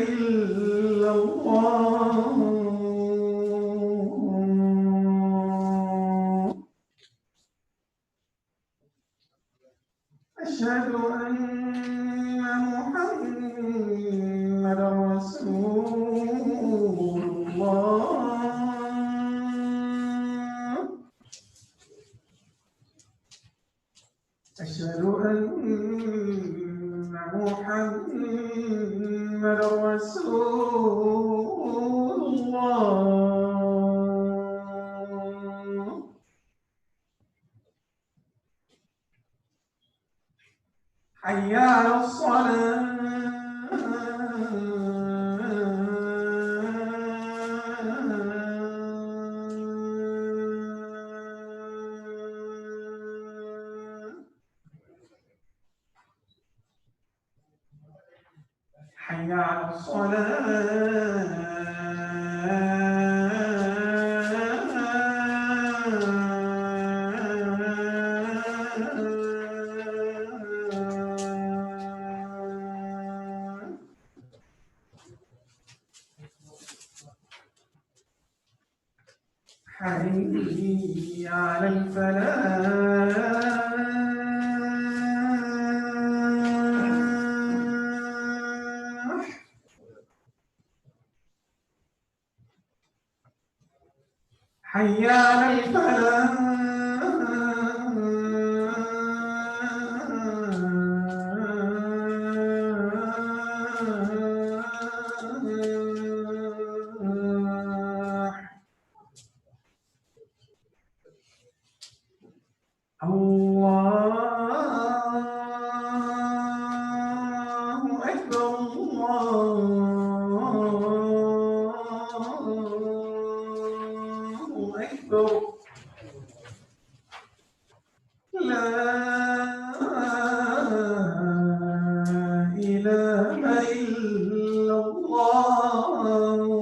إلا الله أشهد أن محمدا رسول الله أشهد أن محمدا رسول الله حي على حي على حي على الفلاح حي على الفلاح الله أكبر الله أكبر لا إله إلا الله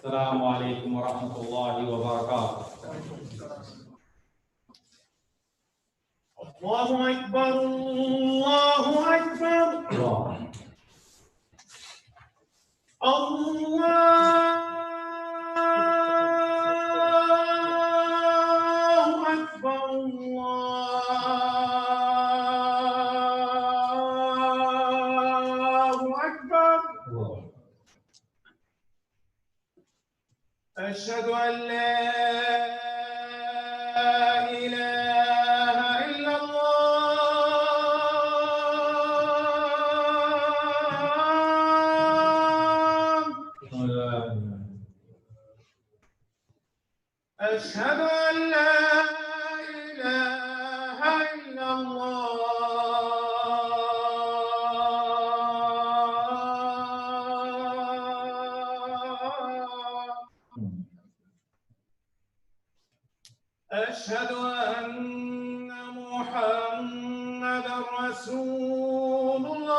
السلام عليكم ورحمة الله وبركاته. الله أكبر الله أكبر الله أكبر الله أكبر. أشهد أن لا إله إلا الله. أشهد أن لا إله إلا الله. أشهد أن محمدًا رسول الله.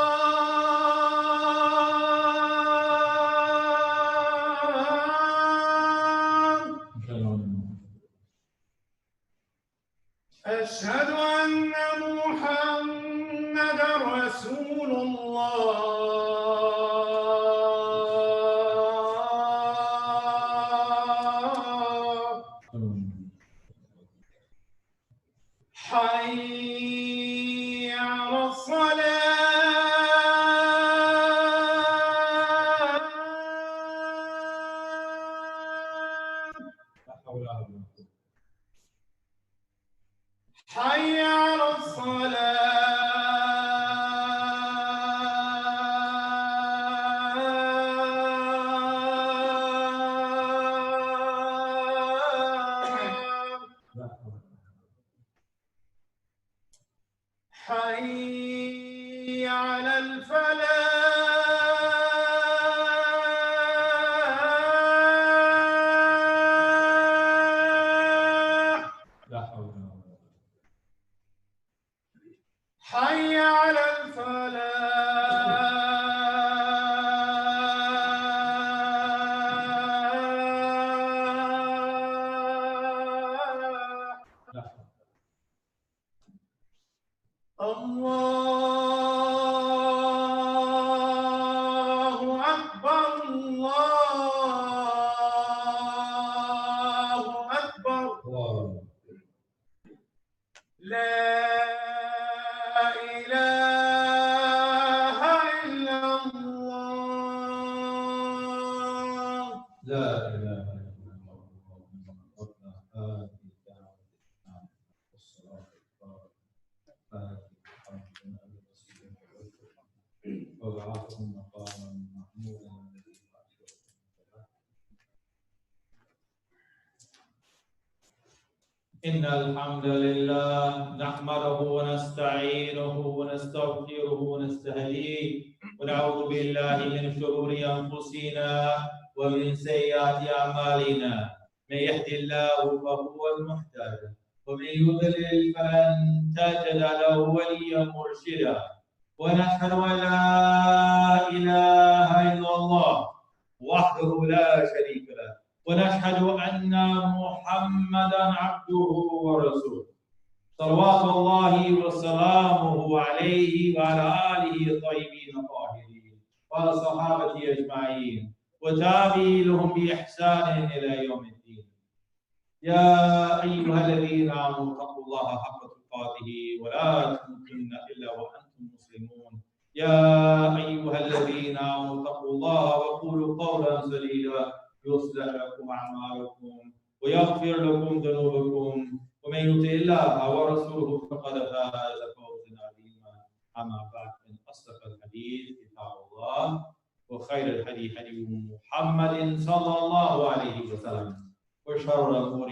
أشهد أن محمدًا رسول الله. حي على الصلاة. حي على الصلاة. حي على الفلاح. حي على الفلاح. الله أكبر الله أكبر. لا إله إلا الله. لا إله إلا الله. إن الحمد لله نحمده ونستعينه ونستغفره ونستهديه ونعوذ بالله من شرور أنفسنا ومن سيئات أعمالنا. من يهد الله فهو المهتد ومن يضلل فلن تجد له وليا مرشدا. ونشهد أن لا إله إلا الله وحده لا شريك له، ونشهد أن محمدًا عبده ورسوله صلوات الله وسلامه عليه وعلى آله الطيبين الطاهرين وعلى صحابته أجمعين وتابعين لهم بإحسان إلى يوم الدين. يا أيها الذين آمنوا اتقوا الله حق تقاته ولا تموتن إلا وأنتم مسلمون. يا أيها الذين آمنوا اتقوا الله وقولوا قولا سديدا يصلح لكم أعمالكم ويغفر لكم ذنوبكم ومن يطع الله ورسوله فقد فاز فوزا عظيما. أما بعد فإن أصدق الحديث كتاب الله وخير الهدي هدي محمد صلى الله عليه وسلم وشر الأمور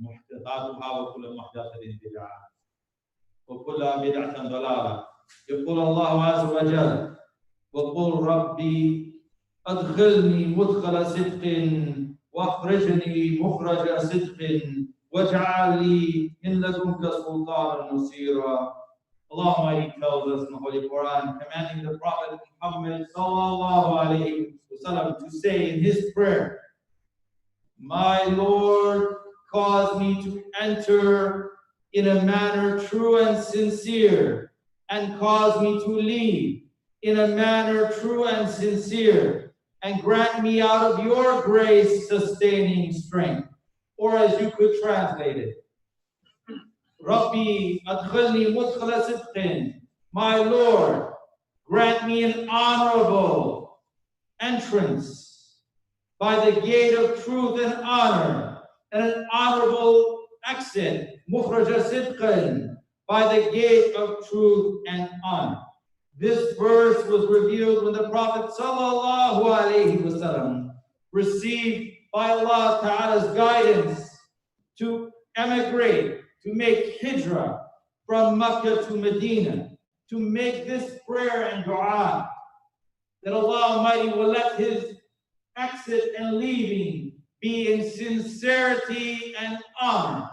محدثاتها وكل محدثة بدعة وكل بدعة ضلالة. يقول الله عز وجل: وقل ربي أدخلني مدخل صدق واخرجني مخرج صدق واجعل لي من لدنك سلطانا نصيرا. Allah Almighty tells us in the Holy Quran, commanding the Prophet Muhammad sallallahu alaihi wasallam to say in his prayer My Lord, cause me to enter in a manner true and sincere, and cause me to leave in a manner true and sincere, and grant me out of your grace sustaining strength. Or as you could translate it, Rabbi adkhilni mudkhala sidqin. My Lord, grant me an honorable entrance by the gate of truth and honor, and an honorable exit, mukhraja sidqin, by the gate of truth and honor. This verse was revealed when the Prophet sallallahu alaihi wasallam received by Allah Ta'ala's guidance to emigrate, to make Hijra from Mecca to Medina, to make this prayer and dua that Allah Almighty will let his exit and leaving be in sincerity and honor,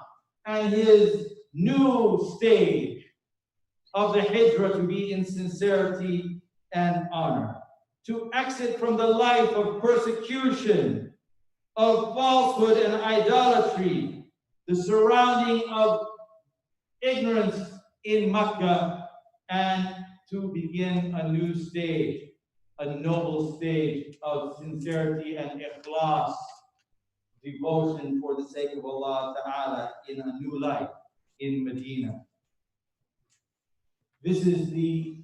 and his new stage of the Hijra to be in sincerity and honor, to exit from the life of persecution, of falsehood and idolatry, the surrounding of ignorance in Makkah, and to begin a new stage, a noble stage of sincerity and ikhlas, devotion for the sake of Allah Ta'ala in a new life in Medina. This is the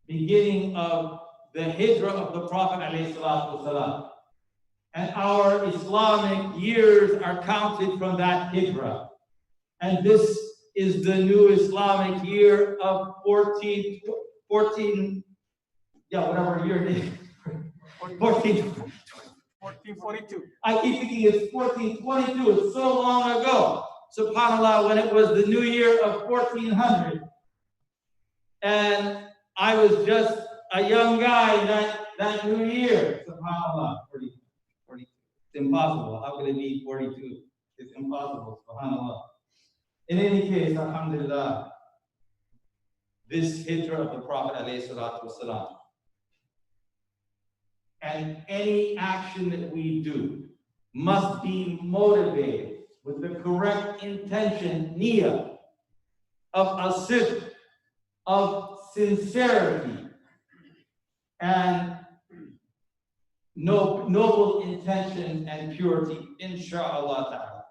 beginning of the Hijra of the Prophet ﷺ. And our Islamic years are counted from that Hijra. And this is the new Islamic year of 14, whatever year it is. 1442. I keep thinking it's 1422. It's so long ago. SubhanAllah, when it was the new year of 1400. And I was just a young guy that new year. SubhanAllah, 40. It's impossible. How could it be 42? It's impossible. SubhanAllah. In any case, alhamdulillah, this Hijra of the Prophet ﷺ, and any action that we do must be motivated with the correct intention, niyyah, of asidq, of sincerity, and noble intention and purity, insha'Allah ta'ala.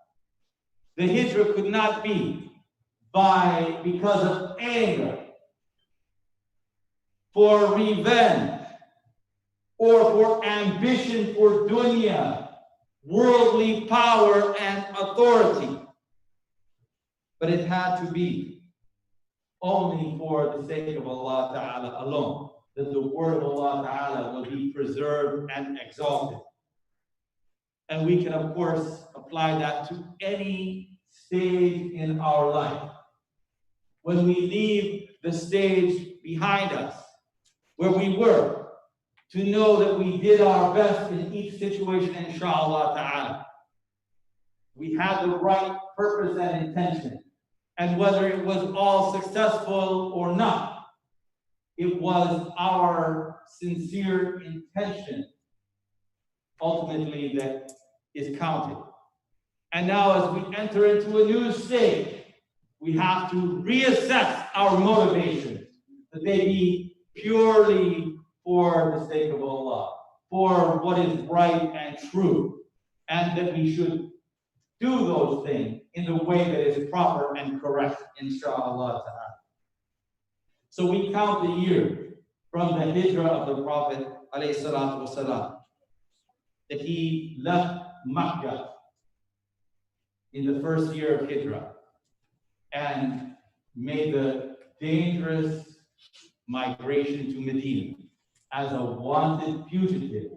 The Hijra could not be because of anger, for revenge, or for ambition for dunya, worldly power and authority. But it had to be only for the sake of Allah Ta'ala alone, that the word of Allah Ta'ala will be preserved and exalted. And we can, of course, apply that to any stage in our life. When we leave the stage behind us, where we were, to know that we did our best in each situation, insha'Allah ta'ala. We had the right purpose and intention. And whether it was all successful or not, it was our sincere intention ultimately that is counted. And now as we enter into a new stage, we have to reassess our motivations, that they be purely for the sake of Allah, for what is right and true, and that we should do those things in the way that is proper and correct, insha'Allah ta'ala. So we count the year from the Hijra of the Prophet alayhi salatu wasalam, that he left Makkah in the first year of Hijra and made the dangerous migration to Medina as a wanted fugitive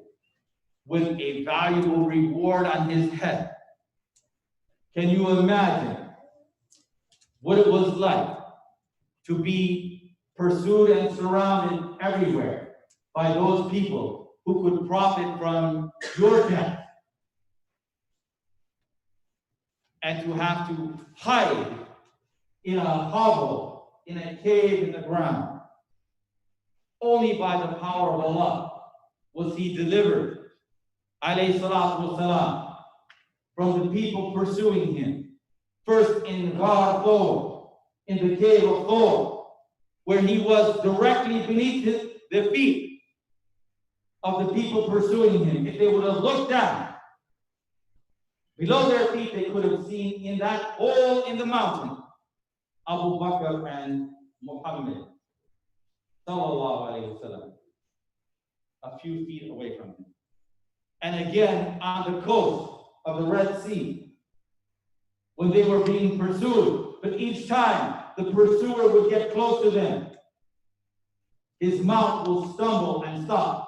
with a valuable reward on his head. Can you imagine what it was like to be pursued and surrounded everywhere by those people who could profit from your death, and to have to hide in a hovel, in a cave in the ground? Only by the power of Allah was he delivered, alayhi salatu wasalam, from the people pursuing him. First in Ghar Thor, in the cave of Thor, where he was directly beneath the feet of the people pursuing him. If they would have looked down, below their feet, they could have seen in that hole in the mountain, Abu Bakr and Muhammad, sallallahu alayhi wasallam, a few feet away from him. And again, on the coast of the Red Sea, when they were being pursued, but each time the pursuer would get close to them, his mount will stumble and stop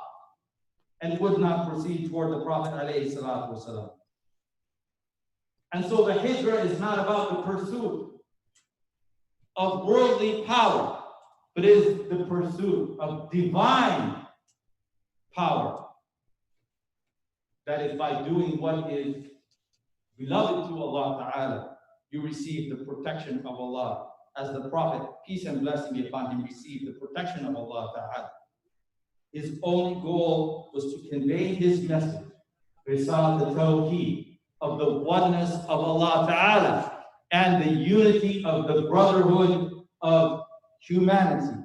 and would not proceed toward the Prophet alayhi salatu wasalam. And so the Hijra is not about the pursuit of worldly power, but is the pursuit of divine power. That is, by doing what is beloved to Allah Ta'ala, you receive the protection of Allah, as the Prophet, peace and blessing be upon him, received the protection of Allah Ta'ala. His only goal was to convey his message, Risal the Tawheed, of the oneness of Allah Ta'ala and the unity of the brotherhood of humanity,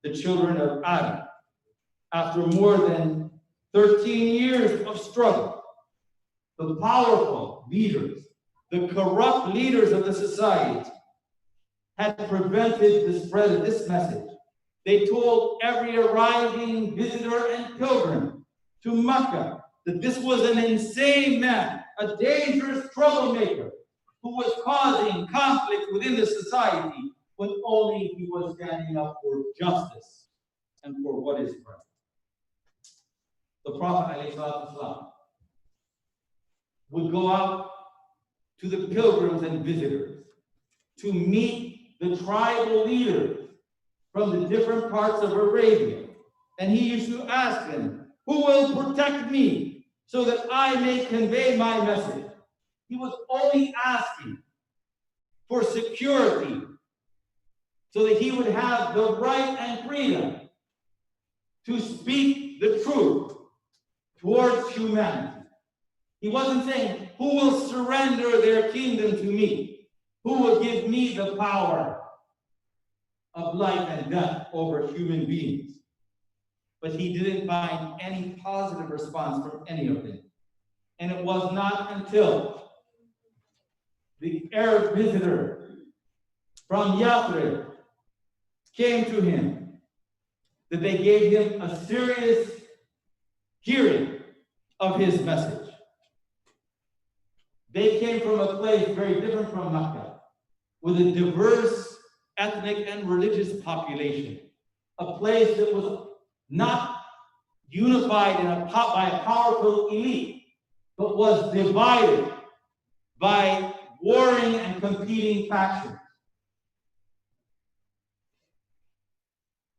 the children of Adam. After more than 13 years of struggle, the powerful leaders, the corrupt leaders of the society had prevented the spread of this message. They told every arriving visitor and pilgrim to Mecca that this was an insane man, a dangerous troublemaker who was causing conflict within the society when only he was standing up for justice and for what is right. The Prophet ﷺ would go out to the pilgrims and visitors to meet the tribal leaders from the different parts of Arabia. And he used to ask them, who will protect me so that I may convey my message? He was only asking for security so that he would have the right and freedom to speak the truth towards humanity. He wasn't saying, who will surrender their kingdom to me? Who will give me the power of life and death over human beings? But he didn't find any positive response from any of them. And it was not until the Arab visitor from Yathrib came to him that they gave him a serious hearing of his message. They came from a place very different from Mecca, with a diverse ethnic and religious population, a place that was not unified by a powerful elite, but was divided by warring and competing factions.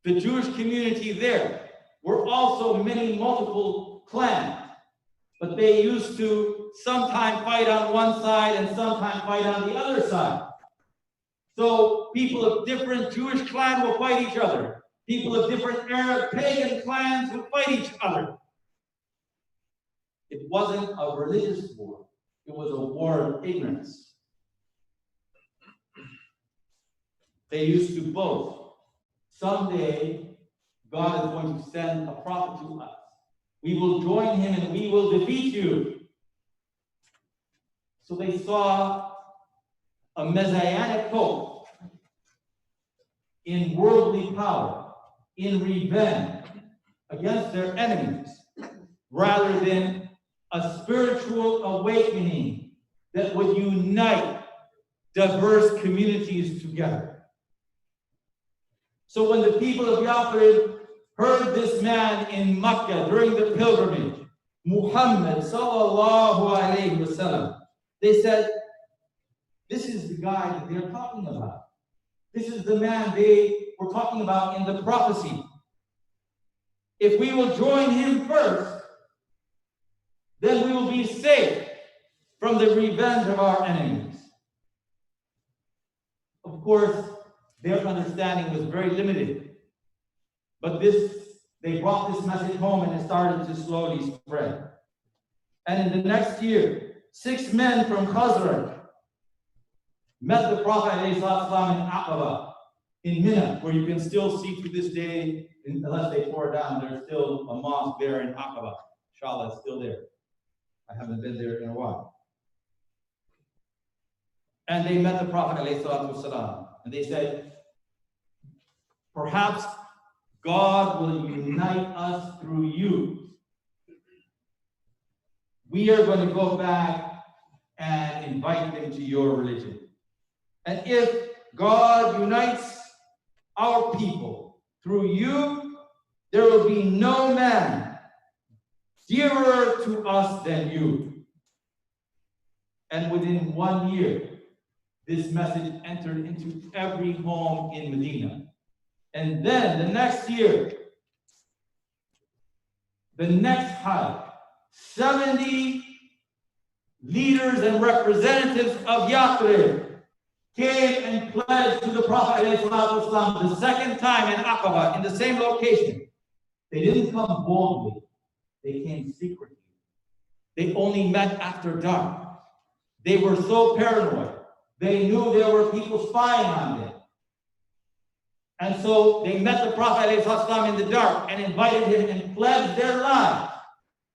The Jewish community there were also many multiple clans, but they used to sometimes fight on one side and sometimes fight on the other side. So people of different Jewish clans will fight each other. People of different Arab pagan clans would fight each other. It wasn't a religious war. It was a war of ignorance. They used to boast, someday God is going to send a prophet to us. We will join him and we will defeat you. So they saw a messianic hope in worldly power, in revenge against their enemies, rather than a spiritual awakening that would unite diverse communities together. So when the people of Yathrib heard this man in Mecca during the pilgrimage, Muhammad sallallahu alayhi wasallam, they said, this is the guy that they're talking about. This is the man they were talking about in the prophecy. If we will join him first, then we will be safe from the revenge of our enemies. Of course, their understanding was very limited. But they brought this message home and it started to slowly spread. And in the next year, 6 men from Khazraj met the Prophet ﷺ in Aqaba, in Mina, where you can still see to this day, unless they tore it down, there's still a mosque there in Aqaba. Inshallah, it's still there. I haven't been there in a while. And they met the Prophet ﷺ, and they said, perhaps God will unite us through you. We are going to go back and invite them to your religion. And if God unites our people through you, there will be no man dearer to us than you. And within 1 year, this message entered into every home in Medina. And then the next year, the next Hajj, 70 leaders and representatives of Yathrib came and pledged to the Prophet ﷺ the second time in Aqaba, in the same location. They didn't come boldly, they came secretly. They only met after dark. They were so paranoid. They knew there were people spying on them. And so they met the Prophet ﷺ in the dark and invited him and pledged their lives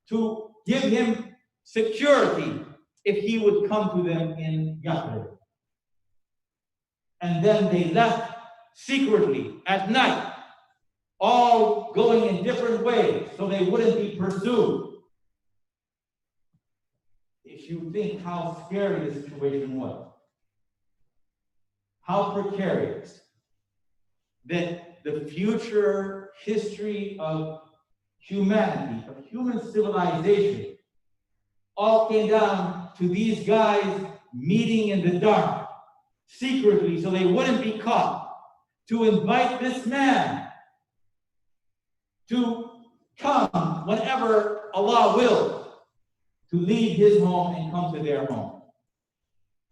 to give him security if he would come to them in Yathrib. And then they left secretly at night, all going in different ways so they wouldn't be pursued. If you think how scary the situation was, how precarious, that the future history of humanity, of human civilization, all came down to these guys meeting in the dark, secretly, so they wouldn't be caught, to invite this man to come whenever Allah will, to leave his home and come to their home.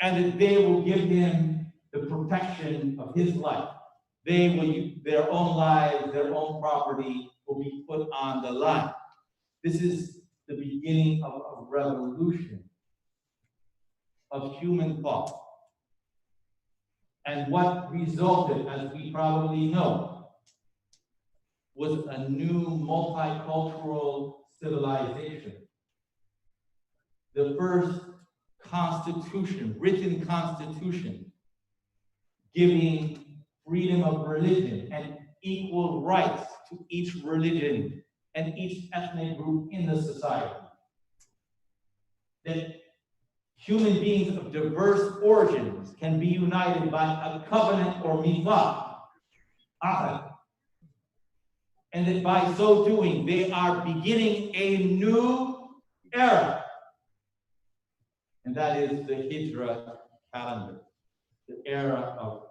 And that they will give him the protection of his life. They will, their own lives, their own property will be put on the line. This is the beginning of a revolution of human thought. And what resulted, as we probably know, was a new multicultural civilization. The first constitution, written constitution, giving freedom of religion and equal rights to each religion and each ethnic group in the society. That human beings of diverse origins can be united by a covenant or mithaq, ahad. And that by so doing, they are beginning a new era. And that is the Hijra calendar, the era of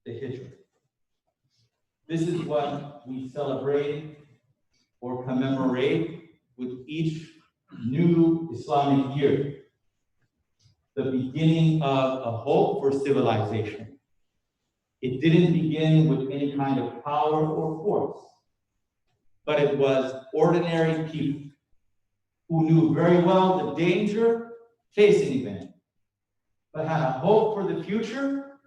the Hijra. This is what we celebrate or commemorate with each new Islamic year. The beginning of a hope for civilization. It didn't begin with any kind of power or force, but it was ordinary people who knew very well the danger facing them, but had a hope for the future,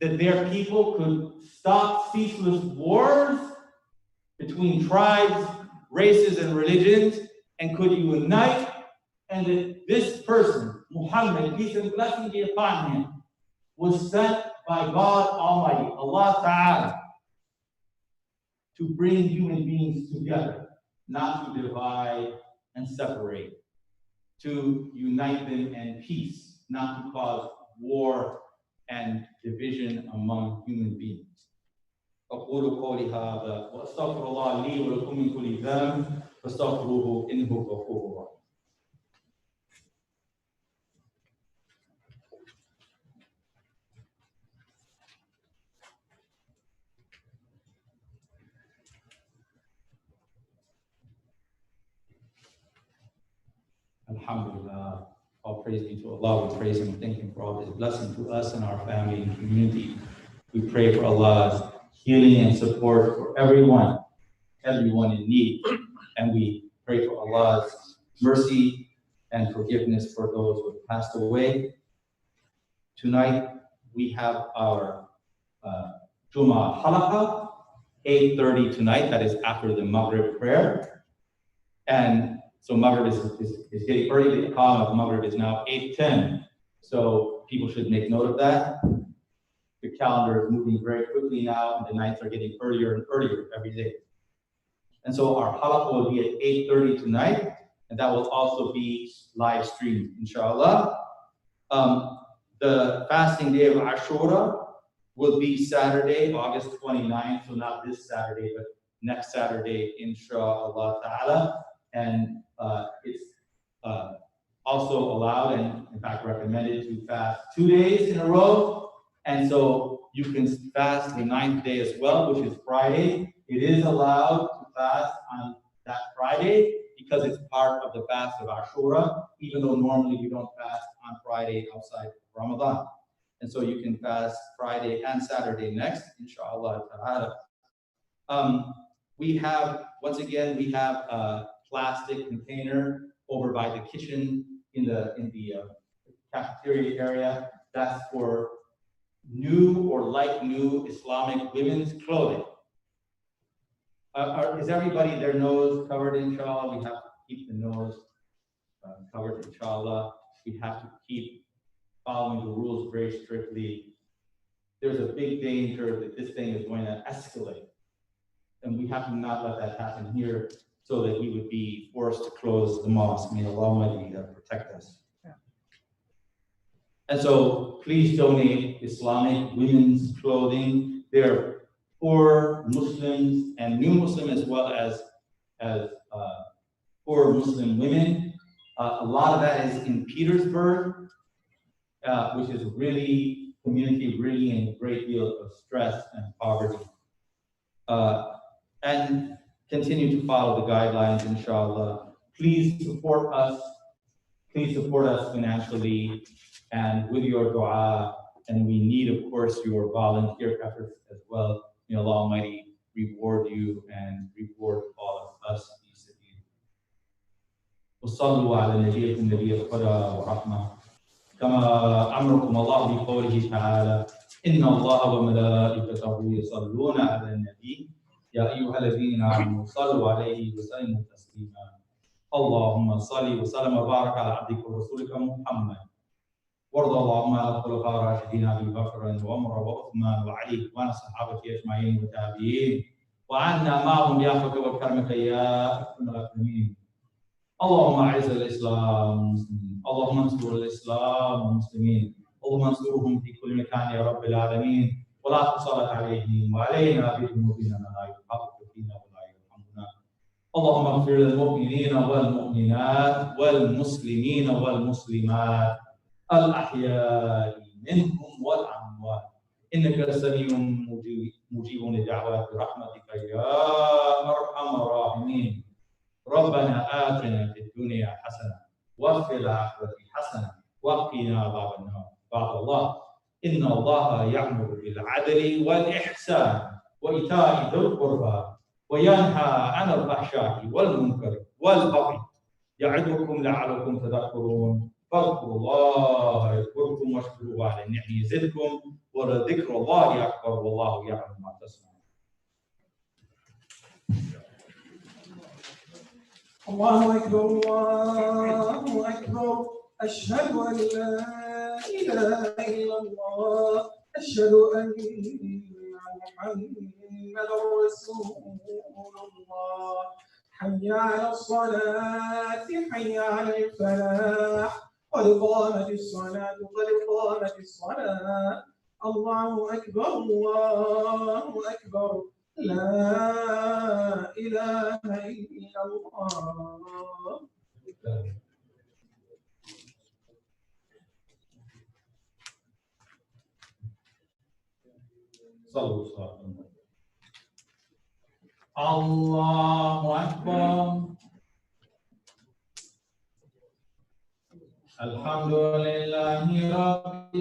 that their people could stop ceaseless wars between tribes, races, and religions, and could unite, and that this person, Muhammad, peace and blessings be upon him, was sent by God Almighty, Allah Ta'ala, to bring human beings together, not to divide and separate, to unite them in peace, not to cause war and division among human beings. أقول قولي هذا وأستغفر الله لي ولكم من كل ذنب فاستغفروه إنه غفور رحيم. Alhamdulillah, all praise be to Allah. We praise Him and thank Him for all His blessing to us and our family and community. We pray for Allah's healing and support for everyone in need. And we pray for Allah's mercy and forgiveness for those who have passed away. Tonight, we have our Jummah Halaqa, 8:30 tonight. That is after the Maghreb prayer. And so Maghreb is getting early. The Iqamah of Maghreb is now 8:10. So people should make note of that. The calendar is moving very quickly now, and the nights are getting earlier and earlier every day. And so our Halaqa will be at 8:30 tonight, and that will also be live streamed, inshallah. The fasting day of Ashura will be Saturday, August 29th, so not this Saturday, but next Saturday, inshallah ta'ala. And it's also allowed and in fact recommended to fast 2 days in a row. And so you can fast the 9th day as well, which is Friday. It is allowed to fast on that Friday because it's part of the fast of Ashura, even though normally we don't fast on Friday outside of Ramadan. And so you can fast Friday and Saturday next, inshallah ta'ala. We have, once again, we have a plastic container over by the kitchen in the cafeteria area. That's for new or light new Islamic women's clothing. Is everybody their nose covered, inshallah? We have to keep the nose covered, inshallah. We have to keep following the rules very strictly. There's a big danger that this thing is going to escalate. And we have to not let that happen here so that we would be forced to close the mosque. May Allah Almighty protect us. Yeah. And so please donate Islamic women's clothing. They're poor Muslims and new Muslim as well as poor Muslim women. A lot of that is in Petersburg, which is really community really in a great deal of stress and poverty. And continue to follow the guidelines, inshallah. Please support us. Please support us financially and with your dua. And we need, of course, your volunteer efforts as well. May Allah Almighty reward you and reward all of us. وصلوا على نبيكم نبي الهدى ورحمة كما أمركم الله بقوله تعالى إن الله وملائكته يصلون على النبي يا أيها الذين آمنوا صلوا عليه وسلموا تسليما اللهم صل وسلم وبارك على عبدك ورسولك محمد وارض اللهم عن الخلفاء الراشدين أبي بكر وعمر وعثمان وعلي وعن الصحابة أجمعين والتابعين وعنا معهم بعفوك وكرمك يا أكرم الأكرمين اللهم أعز الإسلام والمسلمين اللهم انصر الإسلام والمسلمين اللهم انصرهم في كل مكان يا رب العالمين ولا تسلط عليهم وعلينا بذنوبنا ما لا يخافك فينا ولا يرحمنا اللهم اغفر للمؤمنين والمؤمنات والمسلمين والمسلمات الأحياء منهم والأموات إنك سميع مجيب لدعوات برحمتك يا أرحم الراحمين ربنا آتنا في الدنيا حسنة وفي الآخرة حسنة وقنا عذاب النار بعد الله إن الله يأمر بالعدل والإحسان وإيتاء ذي القربى وينهى عن الفحشاء والمنكر والبغي يعظكم لعلكم تذكرون فاذكروا الله يذكركم واشكروه على نعمه يزدكم ولذكر الله أكبر والله يعلم ما تصنعون. الله أكبر الله أكبر أشهد أن لا إله إلا الله أشهد أن محمدا رسول الله حي على الصلاة حي على الفلاح قد قامت الصلاة قد قامت الصلاة الله أكبر الله أكبر لا إله إلا الله. الله أكبر الحمد لله رب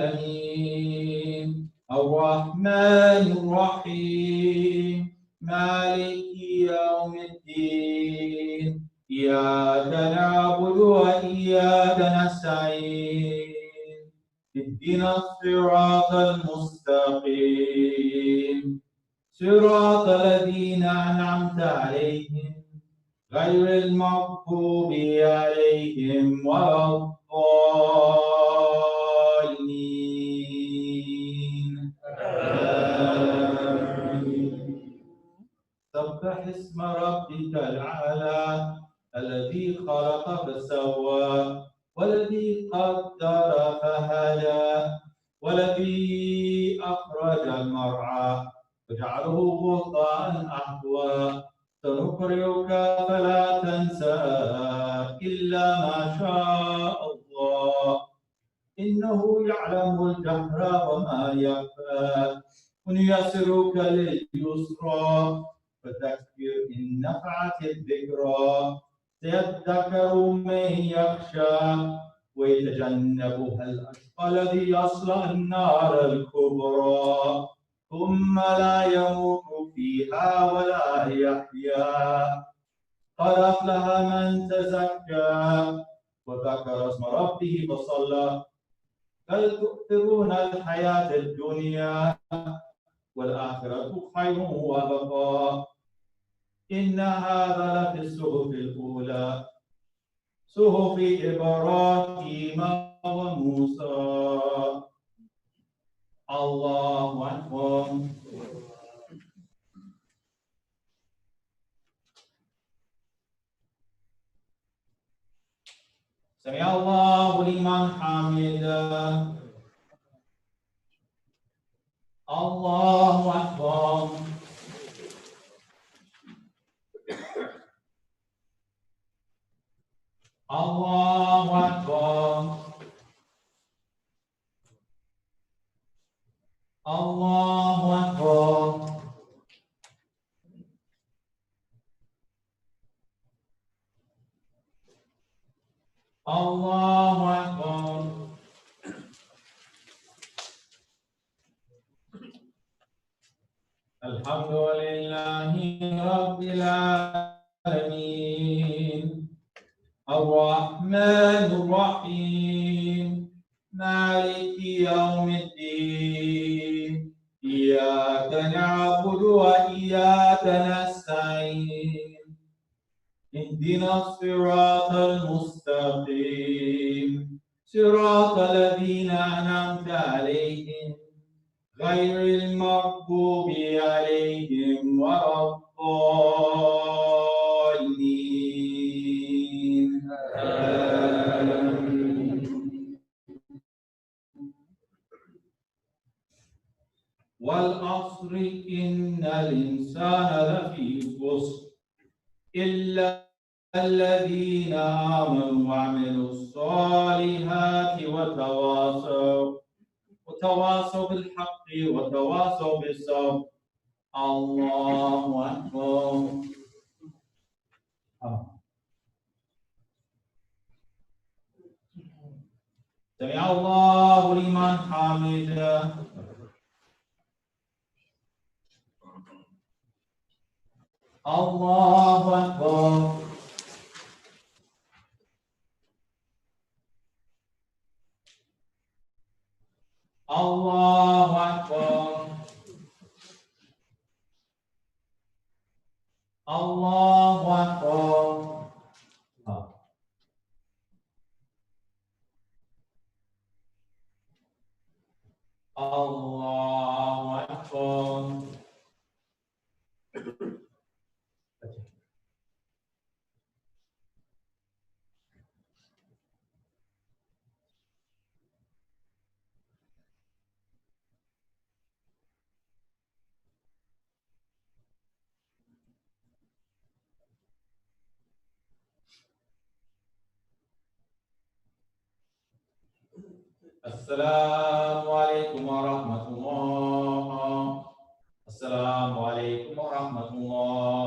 العالمين الرحمن الرحيم مالك يوم الدين إياك نعبد وإياك نستعين اهدنا الصراط المستقيم صراط الذين أنعمت عليهم غير المغضوب عليهم ولا الضالين آمين. سبح اسم ربك الأعلى الذي خلق فسوى والذي قدر فهدى والذي أخرج المرعى فجعله غثاء أحوى سنقرئك فلا تنسى إلا ما شاء الله إنه يعلم الجهر وما يخفى ونيسرك لليسرى فذكر إن نفعت الذكرى سيذكر من يخشى ويتجنبها الأشقى الذي يصلى النار الكبرى ثم لا يموت فيها ولا يحيا قد أفلح من تزكى وذكر اسم ربه فصلى بل تؤثرون الحياة الدنيا والآخرة خير وأبقى إن هذا لفي الصحف الأولى صحف إبراهيم وموسى. الله أكبر. سمع الله لمن حمده. الله أكبر. الله أكبر. الله أكبر. الله أكبر. الحمد لله رب العالمين الرحمن الرحيم مالك يوم الدين إياك نعبد وإياك نستعين اهدنا الصراط المستقيم صراط الذين أنعمت عليهم غير المغضوب عليهم ولا الضالين آمين. والعصر إن الإنسان لفي خسر إلا الذين آمنوا وعملوا الصالحات وتواصوا بالحق وتواصوا بالصبر. الله أكبر. سمع الله لمن حمده. الله أكبر. الله أكبر. الله أكبر. الله أكبر. السلام عليكم ورحمة الله